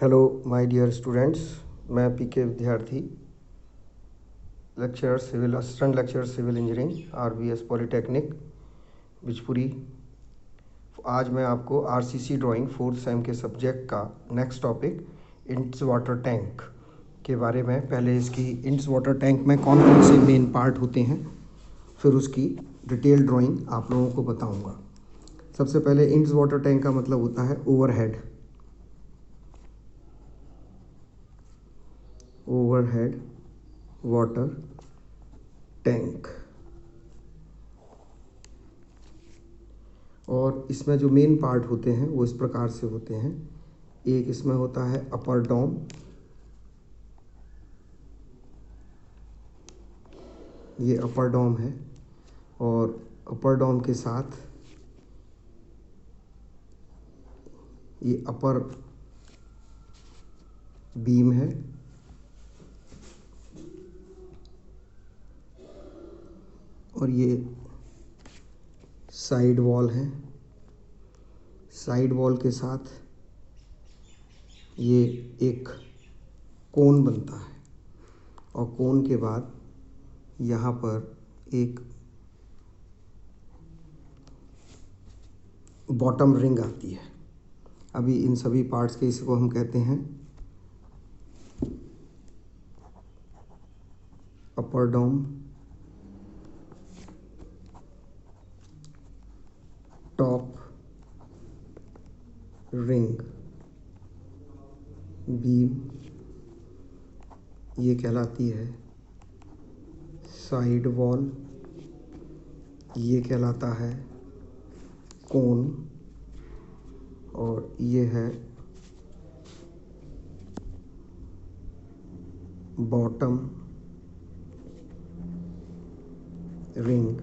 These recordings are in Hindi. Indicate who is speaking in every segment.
Speaker 1: हेलो माय डियर स्टूडेंट्स, मैं PK Vidyarthi, lecturer civil assistant lecturer civil engineering RBS polytechnic Bijpuri. आज मैं आपको आरसीसी ड्राइंग फोर्थ सेम के सब्जेक्ट का next topic Intze water tank के बारे में, पहले इसकी इंट्स वाटर टैंक में कौन कौन से मेन पार्ट होते हैं, फिर उसकी डिटेल ड्राइंग आप लोगों को बताऊंगा। सबसे पहले इंट्स वाटर टैंक का मतलब होता है ओवरहेड वाटर टैंक। और इसमें जो मेन पार्ट होते हैं वो इस प्रकार से होते हैं। एक इसमें होता है अपर डॉम, ये अपर डॉम है, और अपर डॉम के साथ ये अपर बीम है, और ये साइड वॉल है। साइड वॉल के साथ ये एक कोन बनता है, और कोन के बाद यहाँ पर एक बॉटम रिंग आती है। अभी इन सभी पार्ट्स के इसको हम कहते हैं अपर डॉम, टॉप रिंग, बीम ये कहलाती है साइड वॉल, ये कहलाता है कोन, और ये है बॉटम रिंग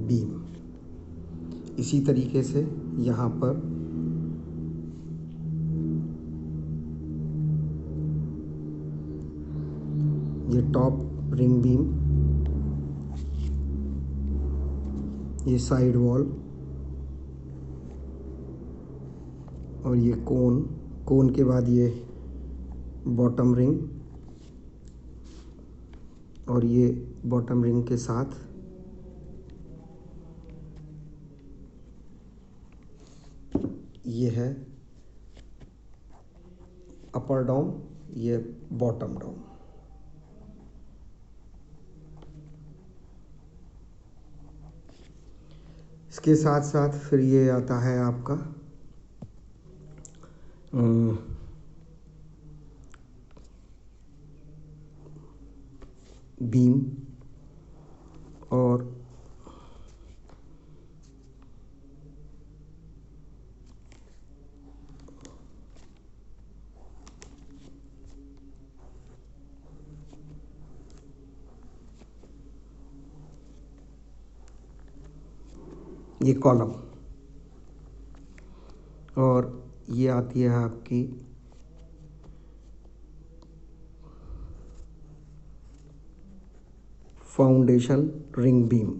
Speaker 1: बीम। इसी तरीके से यहाँ पर ये टॉप रिंग बीम, ये साइड वॉल, और ये कोन के बाद ये बॉटम रिंग, और ये बॉटम रिंग के साथ ये है अपर डॉम, ये बॉटम डॉम। इसके साथ साथ फिर ये आता है आपका बीम, और ये कॉलम, और ये आती है आपकी फाउंडेशन रिंग बीम।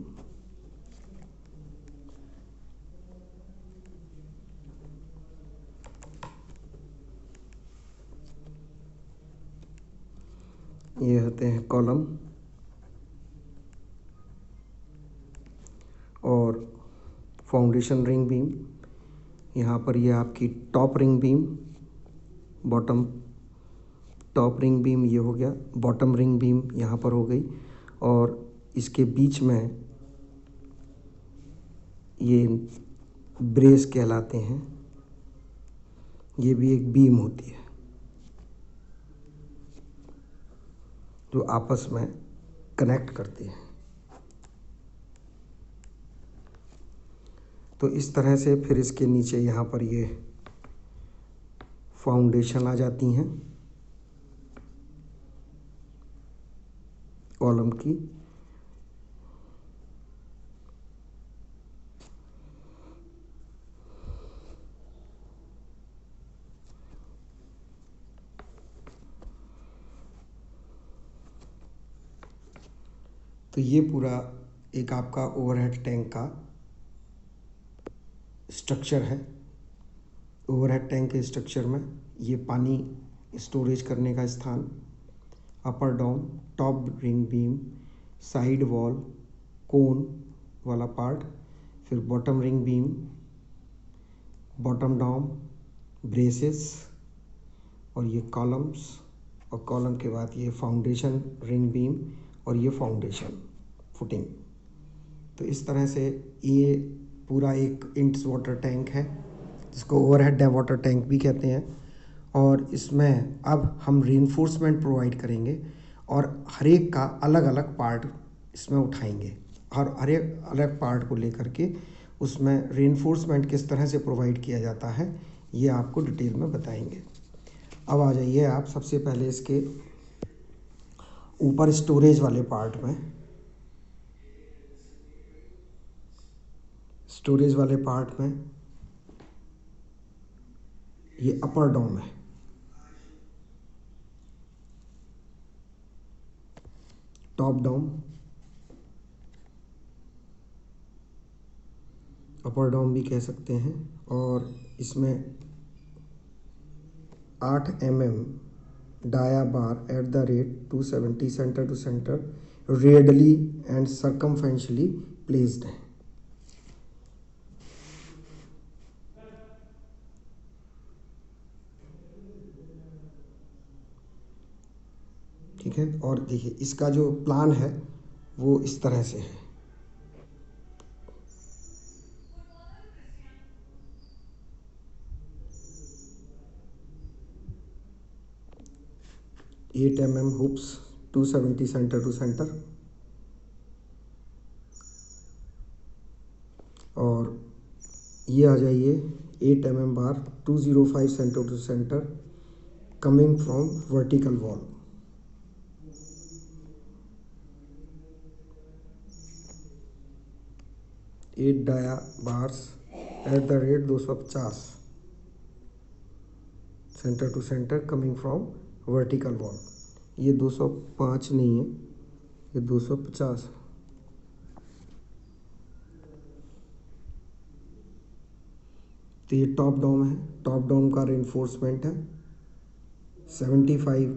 Speaker 1: ये होते हैं कॉलम, और फाउंडेशन रिंग बीम। यहाँ पर ये आपकी top ring beam, bottom top ring beam ये हो गया, बॉटम रिंग बीम यहाँ पर हो गई, और इसके बीच में ये ब्रेस कहलाते हैं, ये भी एक बीम होती है जो आपस में कनेक्ट करते हैं। तो इस तरह से फिर इसके नीचे यहाँ पर ये फाउंडेशन आ जाती हैं कॉलम की। तो ये पूरा एक आपका ओवरहेड टैंक का स्ट्रक्चर है। ओवरहेड टैंक के स्ट्रक्चर में ये पानी स्टोरेज करने का स्थान, upper dome, top ring beam, side wall, cone वाला पार्ट, फिर bottom ring beam, bottom dome, braces और ये कॉलम्स, और कॉलम के बाद ये फाउंडेशन रिंग बीम और ये फाउंडेशन फुटिंग। तो इस तरह से ये पूरा एक इंट्स वाटर टैंक है जिसको ओवरहेड डैम वाटर टैंक भी कहते हैं। और इसमें अब हम रीइंफोर्समेंट प्रोवाइड करेंगे और हर एक का अलग अलग पार्ट इसमें उठाएंगे और हर एक अलग पार्ट को लेकर के उसमें रीइंफोर्समेंट किस तरह से प्रोवाइड किया जाता है ये आपको डिटेल में बताएंगे। अब आ जाइए आप सबसे पहले इसके ऊपर स्टोरेज वाले पार्ट में। स्टोरेज वाले पार्ट में ये अपर डोम है, टॉप डाउन, अपर डाउन भी कह सकते हैं। और इसमें 8 mm dia bar at the rate 270 centre to center radially and circumferentially placed है। ठीक है, और देखिए इसका जो प्लान है वो इस तरह से है। Eight mm hoops 270 centre to centre, और ये आ जाइए 8 mm bar 205 centre to centre coming from vertical wall. Eight dia bars at the rate 250 centre to centre coming from vertical wall. ये 205 नहीं है, ये 250। तो ये टॉप डाउन है, टॉप डाउन का रेनफोर्समेंट है 75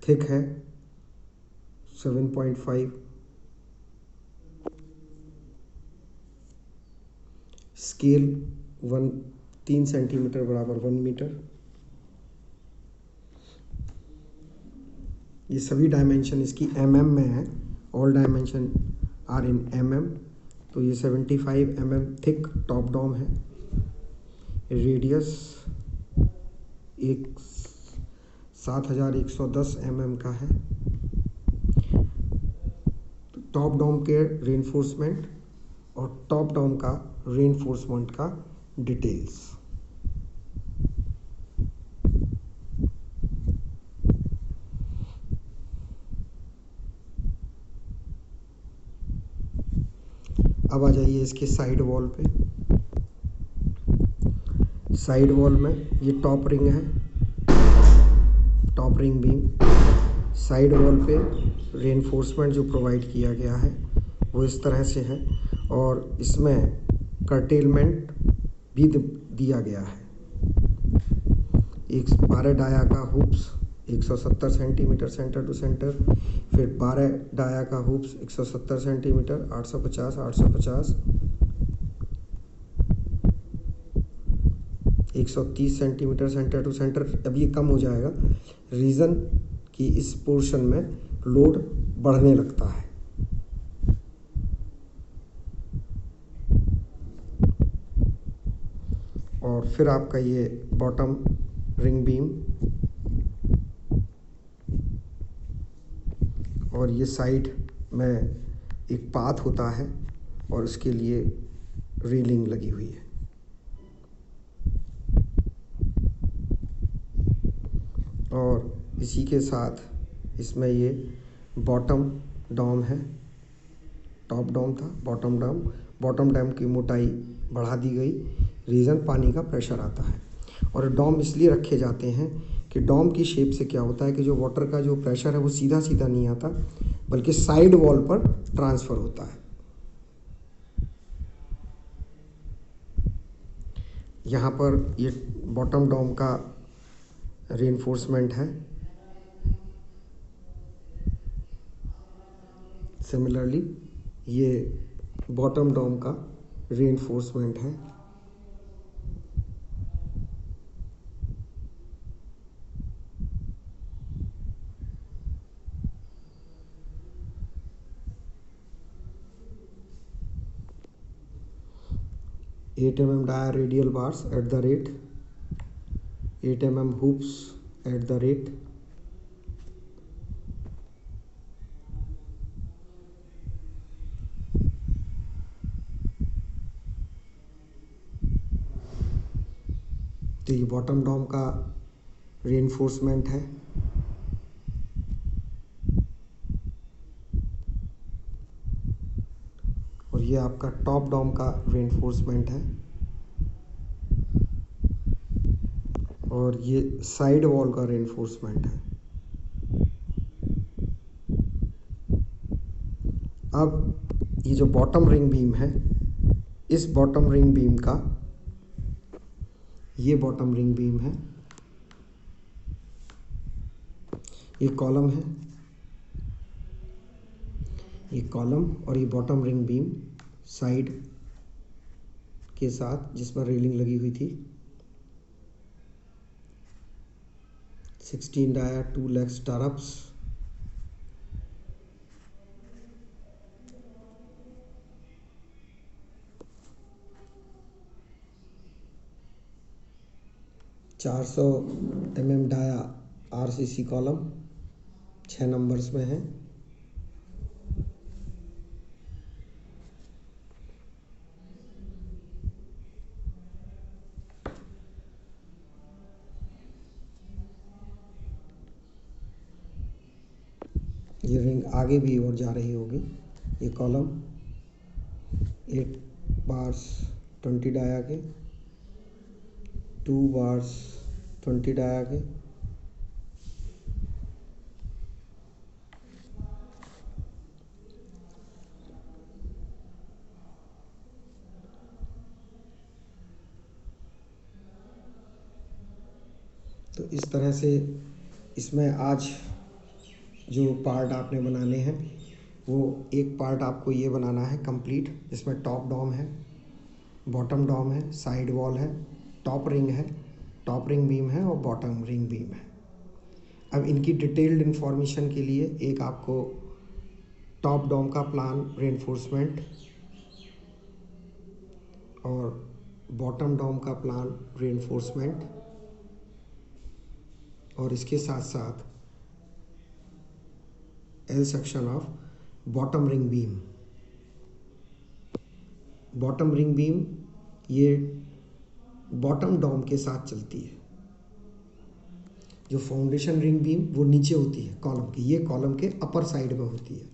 Speaker 1: थिक है, 7.5 स्केल 3 सेंटीमीटर बराबर 1 मीटर। ये सभी डायमेंशन इसकी mm में है, all dimension are in mm। तो ये 75 mm थिक टॉप डाउन है, रेडियस 7110 mm का है। तो टॉप डाउन के रेनफोर्समेंट और टॉप डाउन का रेनफोर्समेंट का डिटेल्स। अब आ जाइए इसके साइड वॉल पे। साइड वॉल में ये टॉप रिंग है, top ring beam. Side wall पे रेनफोर्समेंट जो प्रोवाइड किया गया है वो इस तरह से है, और इसमें कर्टेलमेंट भी दिया गया है। एक 12 डाया का hoops 170 centimetre centre to centre, फिर 12 डाया का hoops 170 centimetre 850 850, 130 centimetre centre to centre. अब ये कम हो जाएगा, रीज़न कि इस पोर्शन में लोड बढ़ने लगता है। और फिर आपका ये बॉटम रिंग बीम, और ये साइड में एक पाथ होता है और उसके लिए रेलिंग लगी हुई है। और इसी के साथ इसमें ये बॉटम डॉम है, टॉप डॉम था, बॉटम डॉम। बॉटम डैम की मोटाई बढ़ा दी गई, रीज़न पानी का प्रेशर आता है। और डॉम इसलिए रखे जाते हैं कि डॉम की शेप से क्या होता है कि जो वाटर का जो प्रेशर है वो सीधा सीधा नहीं आता, बल्कि साइड वॉल पर ट्रांसफ़र होता है। यहाँ पर ये बॉटम डॉम का रेनफोर्समेंट है। सिमिलरली ये बॉटम डॉम का रेनफोर्समेंट है। Eight mm dia radial bars at the rate 8 mm hoops at the rate 'तो ये बॉटम डॉम का रेनफोर्समेंट है। और ये आपका टॉप डॉम का रेनफोर्समेंट है। और ये साइड वॉल का रेनफोर्समेंट है। अब ये जो बॉटम रिंग बीम है, इस बॉटम रिंग बीम का, ये बॉटम रिंग बीम है, ये कॉलम है, ये कॉलम और ये बॉटम रिंग बीम साइड के साथ जिस पर रेलिंग लगी हुई थी। 16 dia 2 leg stirrups. $400 mm dia RCC column 6 numbers में है। ये रिंग आगे भी और जा रही होगी। ये कॉलम 8 बार्स 20 डाया के, 2 बार्स 20 डाया के, तो इस तरह से इसमें आज जो पार्ट आपने बनाने हैं, वो एक पार्ट आपको ये बनाना है कंप्लीट, जिसमें टॉप डॉम है, बॉटम डॉम है, साइड वॉल है, टॉप रिंग बीम है और बॉटम रिंग बीम है। अब इनकी डिटेल्ड इंफॉर्मेशन के लिए एक आपको टॉप डॉम का प्लान रेनफोर्समेंट और बॉटम डॉम का प्लान रेनफोर्समेंट और इसके साथ साथ L section of bottom ring beam. Bottom ring beam ये बॉटम डॉम के साथ चलती है। जो फाउंडेशन रिंग बीम वो नीचे होती है कॉलम की, ये कॉलम के अपर साइड में होती है।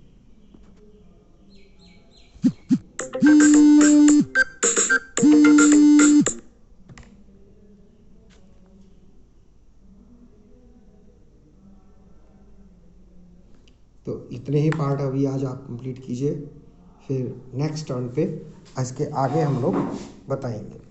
Speaker 1: तो इतने ही पार्ट अभी आज आप कंप्लीट कीजिए, फिर नेक्स्ट टर्न पे इसके आगे हम लोग बताएंगे।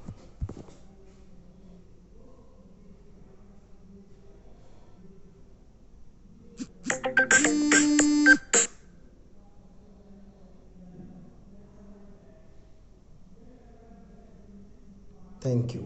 Speaker 1: Thank you.